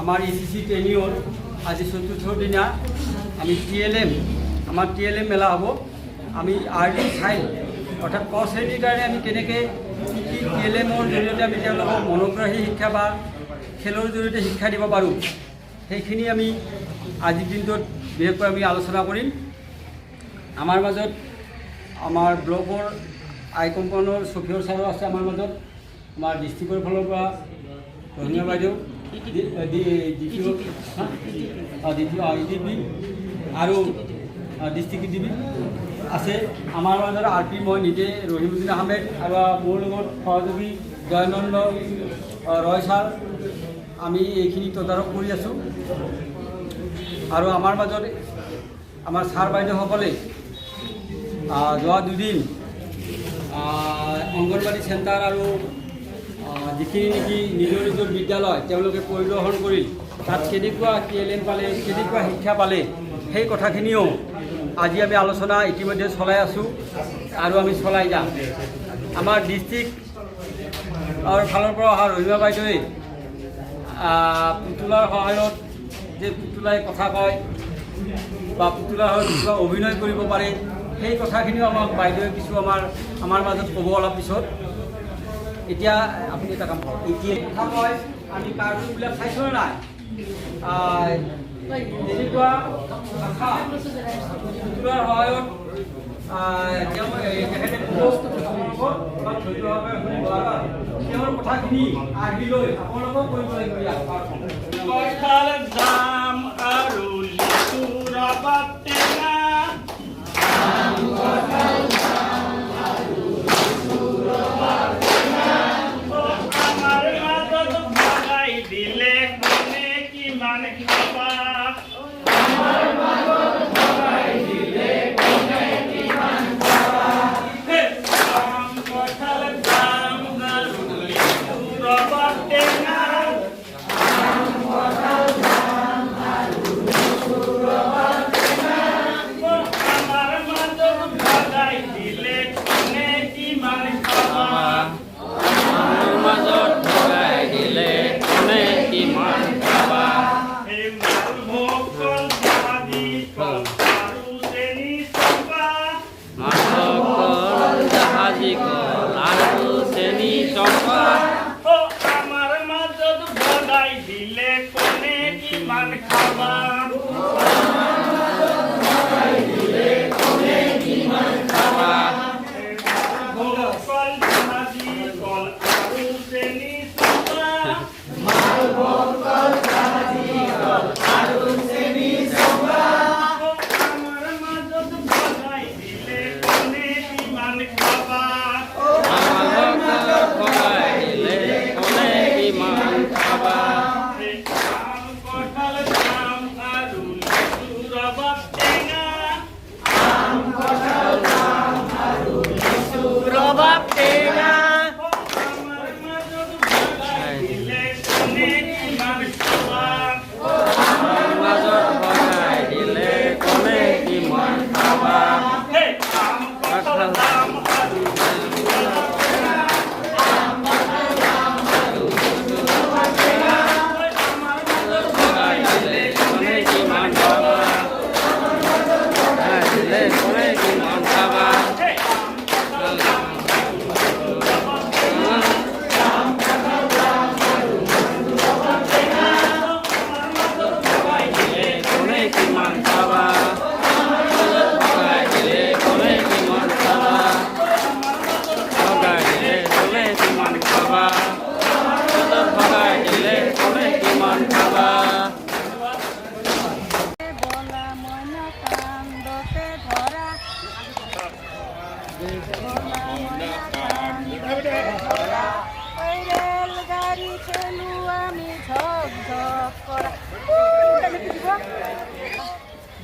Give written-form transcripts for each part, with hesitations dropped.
আমাৰ ECCE ট্ৰেইনিঙৰ আজি ৪ৰ্থ দিনা আমি TLM আমাৰ TLM মেলা হ'ব। আমি আৰ্লি চাইল্ড অৰ্থাৎ ক শ্ৰেণীৰ কাৰণে আমি কেনেকৈ TLMৰ জৰিয়তে আমি তেওঁলোকক মনোগ্ৰাহী শিক্ষা বা খেলৰ জৰিয়তে শিক্ষা দিব পাৰোঁ, সেইখিনি আমি আজিৰ দিনটোত বিশেষকৈ আমি আলোচনা কৰিম। আমাৰ মাজত আমাৰ ব্লকৰ আই কম্পাউণ্ডৰ চফিয়ৰ ছাৰো আছে আমাৰ মাজত, আমাৰ ডিষ্ট্ৰিক্টৰ ফালৰ পৰা ৰহিমা বাইদেউ দ্বিতীয় EDP আৰু ডিষ্ট্ৰিক্ট EDP আছে। আমাৰ মাজত RP মই নিজে ৰহিমুদ্দিন আহমেদ আৰু মোৰ লগত সহযোগী জয়ানন্দ ৰয় ছাৰ, আমি এইখিনি তদাৰক কৰি আছোঁ। আৰু আমাৰ মাজত আমাৰ ছাৰ বাইদেউসকলে যোৱা দুদিন অংগনবাড়ী চেণ্টাৰ আৰু যিখিনি নেকি নিজৰ নিজৰ বিদ্যালয় তেওঁলোকে পৰিদৰ্শন কৰি তাত কেনেকুৱা TLM পালে, কেনেকুৱা শিক্ষা পালে, সেই কথাখিনিও আজি আমি আলোচনা ইতিমধ্যে চলাই আছোঁ আৰু আমি চলাই যাম। আমাৰ ডিষ্ট্ৰিক্টৰ ফালৰ পৰা অহা ৰহিমা বাইদেৱে পুতলাৰ সহায়ত যে পুতলাই কথা কয় বা পুতলাৰ সহায়ত কিবা অভিনয় কৰিব পাৰে, সেই কথাখিনিও আমাক বাইদেৱে কিছু আমাৰ মাজত ক'ব অলপ পিছত। এতিয়া আপুনি এটা কাম কৰক, এতিয়া কথা কয় আমি কাৰ্টুনবিলাক চাইছোঁ নাই, তেনেকুৱা ভাষা পুতলাৰ সহায়ত তেখেতে তেওঁৰ কথাখিনি আহি লৈ আপোনালোকক কৰিব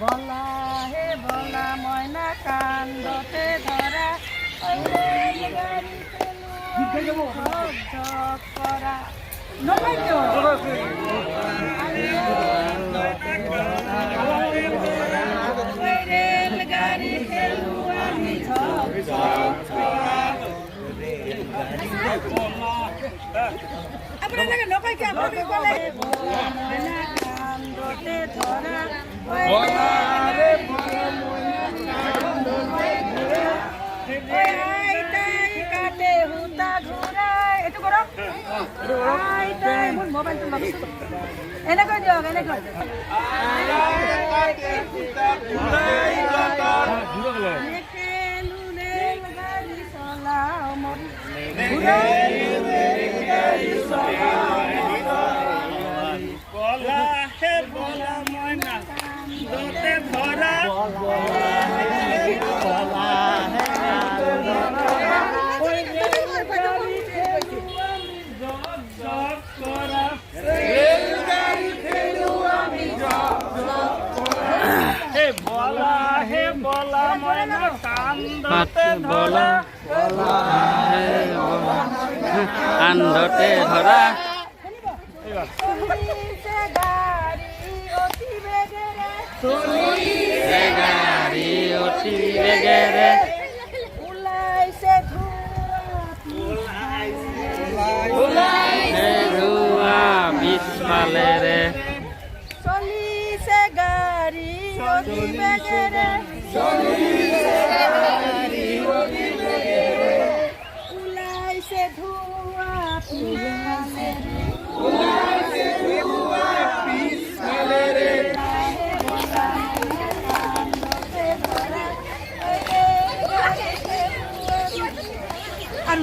বলা হে বলা ময়না কান্দতে ধৰা কৰা ৰেলগাড়ী খেলো আমি ঝক ঝক কৰা এনেকৈ দিয়ক এনেকৈ আন্ধতে ধৰা গাড়ী অতি বেগেৰে ধোঁৱা পিছফালেৰে চলিছে গাড়ী অতি বেগেৰে ওলাইছে ধোঁৱা আৰু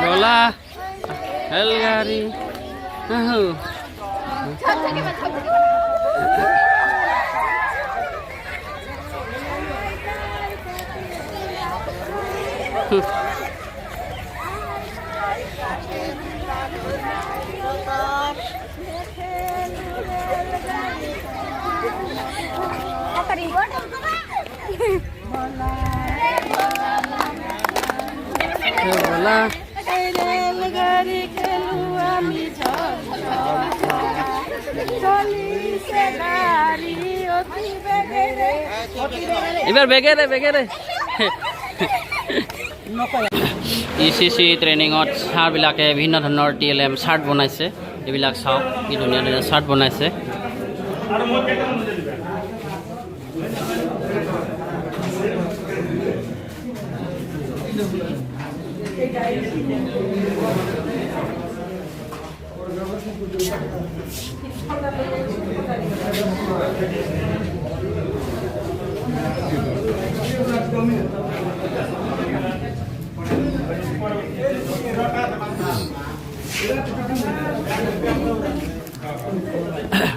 বলা ৰেলগাড়ী আহো বলা ৰেলগাড়ি খেলু আমি চলিছে গাড়ী অতি বেগেৰে এইবাৰ বেগেৰে ECCE ট্ৰেইনিঙত ছাৰবিলাকে বিভিন্ন ধৰণৰ TLM চাৰ্ট বনাইছে এইবিলাক চাওক কি ধুনীয়া ধুনীয়া চাৰ্ট বনাইছে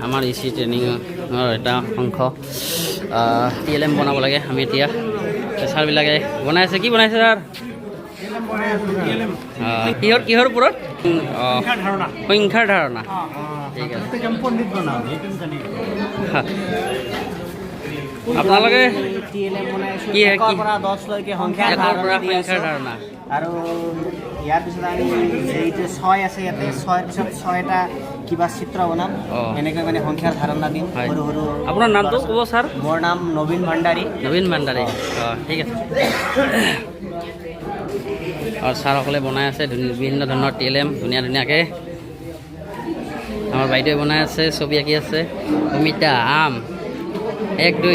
আমাৰ ECCE ট্ৰেইনিঙৰ এটা অংশ TLM বনাব লাগে আমি এতিয়া ছাৰবিলাকে বনাই আছে কি বনাইছে ছাৰ কিহৰ ওপৰত সংখ্যাৰ ধাৰণা ঠিক আছে আপোনালোকে সংখ্যাৰ ধাৰণা আৰু ইয়াৰ পিছত আমি যিটো 6 আছে ইয়াতে 6ৰ পিছত 6টা কিবা চিত্ৰ বনাম এনেকৈ মানে সংখ্যাৰ ধাৰণা দিম সৰু সৰু আপোনাৰ নামটো ক'ব ছাৰ মোৰ নাম নবীন ভাণ্ডাৰী ঠিক আছে আৰু ছাৰসকলে বনাই আছে বিভিন্ন ধৰণৰ TLM ধুনীয়া ধুনীয়াকৈ আমাৰ বাইদেৱে বনাই আছে ছবি আঁকি আছে অমিতা আম 1 2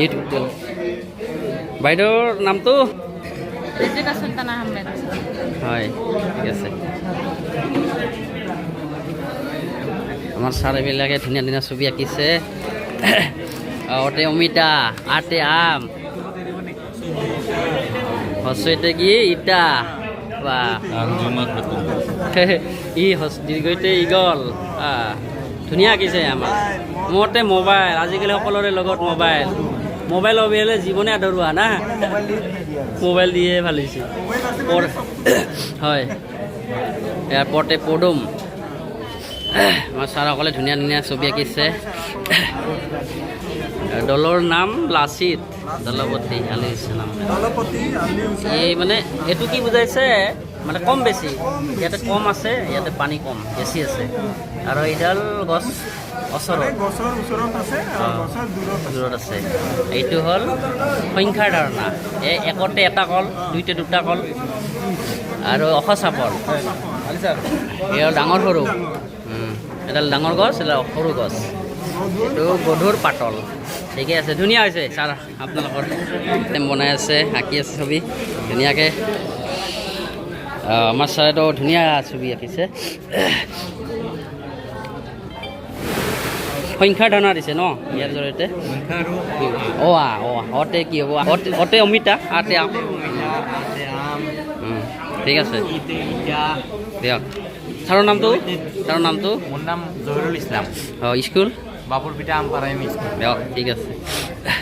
ইউটিউব বাইদেউৰ নামটো হয় ঠিক আছে আমাৰ ছাৰবিলাকে ধুনীয়া ধুনীয়া ছবি আঁকিছে অতে অমিতা আতে আম হস্যতে কি ইটা বা দীৰ্ঘতে ইগল ধুনীয়া আঁকিছে আমাৰ মতে মোবাইল আজিকালি সকলোৰে লগত মোবাইল অবিহলে জীৱনে আধৰুৱা না মোবাইল দিয়ে ভাল হৈছে হয় ইয়াৰ পৰতে পদুম আমাৰ ছাৰসকলে ধুনীয়া ধুনীয়া ছবি আঁকিছে দলৰ নাম লাচিত দলপতি আলি ইছলাম। এই মানে এইটো কি বুজাইছে মানে কম বেছি, ইয়াতে কম আছে, ইয়াতে পানী কম বেছি আছে। আৰু এইডাল গছ দূৰত আছে। এইটো হ'ল সংখ্যাৰ ধাৰণা। একতে এটা কল, দুইতে দুটা কল আৰু অসচাপল। এই হ'ল ডাঙৰ সৰু, এডাল ডাঙৰ গছ, এডাল সৰু গছ। এইটো গধুৰ পাতল। ঠিকে আছে, ধুনীয়া হৈছে ছাৰ। আপোনালোকৰ বনাই আছে, আঁকি আছে ছবি ধুনীয়াকৈ। আমাৰ ছাৰেতো ধুনীয়া ছবি আঁকিছে। সংখ্যাৰ ধাৰণা দিছে ন ইয়াৰ জৰিয়তে। অতে কি হ'ব? অতে অমিতা, আতে আম। ঠিক আছে দিয়ক। ছাৰৰ নামটো? মোৰ নাম Jahirul Islam. School Baburpita Amapara M E school. দিয়ক ঠিক আছে।